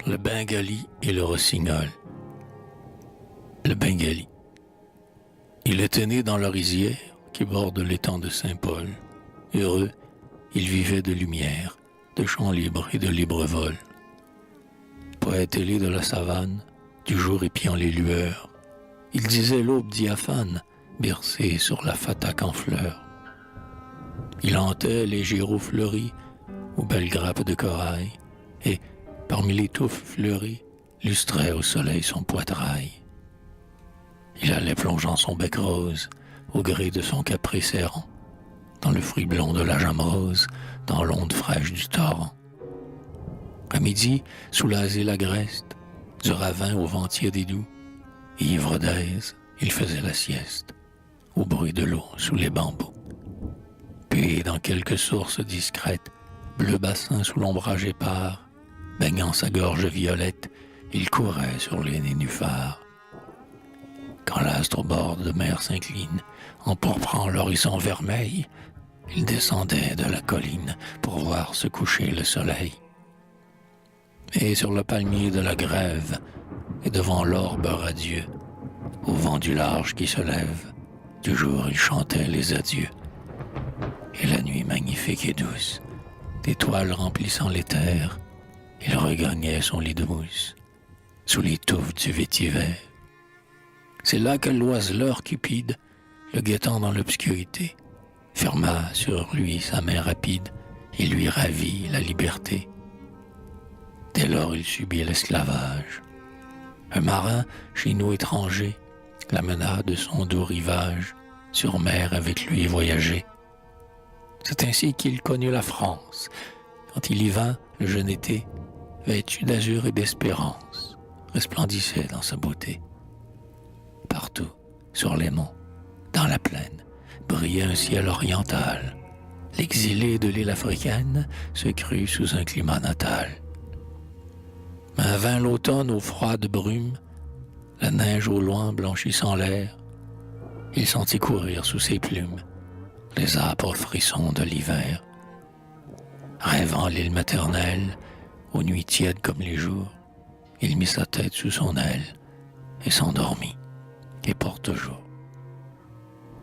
Le Bengali et le rossignol. Le Bengali. Il était né dans la rizière qui borde l'étang de Saint-Paul. Heureux, il vivait de lumière, de chants libres et de libre vol. Poète ailé de la savane, du jour épiant les lueurs, il disait l'aube diaphane, bercée sur la fatak en fleurs. Il hantait les gyros fleuris aux belles grappes de corail, et, parmi les touffes fleuries, lustrait au soleil son poitrail. Il allait plongeant son bec rose, au gré de son caprice errant, dans le fruit blond de la jame rose, dans l'onde fraîche du torrent. À midi, sous l'asile agreste, du ravin au ventier des doux, ivre d'aise, il faisait la sieste, au bruit de l'eau sous les bambous. Puis, dans quelques sources discrètes, bleu bassin sous l'ombrage épars, baignant sa gorge violette, il courait sur les nénuphars. Quand l'astre au bord de mer s'incline, empourprant l'horizon vermeil, il descendait de la colline pour voir se coucher le soleil. Et sur le palmier de la grève, et devant l'orbe radieux, au vent du large qui se lève, du jour il chantait les adieux. Et la nuit magnifique et douce, d'étoiles remplissant les terres, il regagnait son lit de mousse, sous les touffes du vétiver. C'est là que l'oiseleur cupide, le guettant dans l'obscurité, ferma sur lui sa main rapide et lui ravit la liberté. Dès lors il subit l'esclavage. Un marin, chez nous étranger, l'amena de son doux rivage, sur mer avec lui voyager. C'est ainsi qu'il connut la France, quand il y vint, le jeune été, vêtu d'azur et d'espérance, resplendissait dans sa beauté. Partout, sur les monts, dans la plaine, brillait un ciel oriental. L'exilé de l'île africaine se crut sous un climat natal. Mais vint l'automne aux froides brumes, la neige au loin blanchissant l'air. Il sentit courir sous ses plumes les âpres frissons de l'hiver. Rêvant l'île maternelle, aux nuits tièdes comme les jours, il mit sa tête sous son aile et s'endormit, et pour toujours.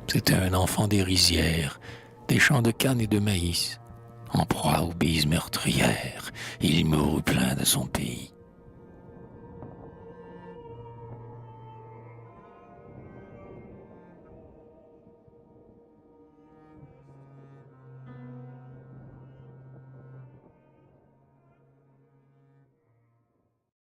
C'était un enfant des rizières, des champs de canne et de maïs, en proie aux bises meurtrières, il mourut plein de son pays.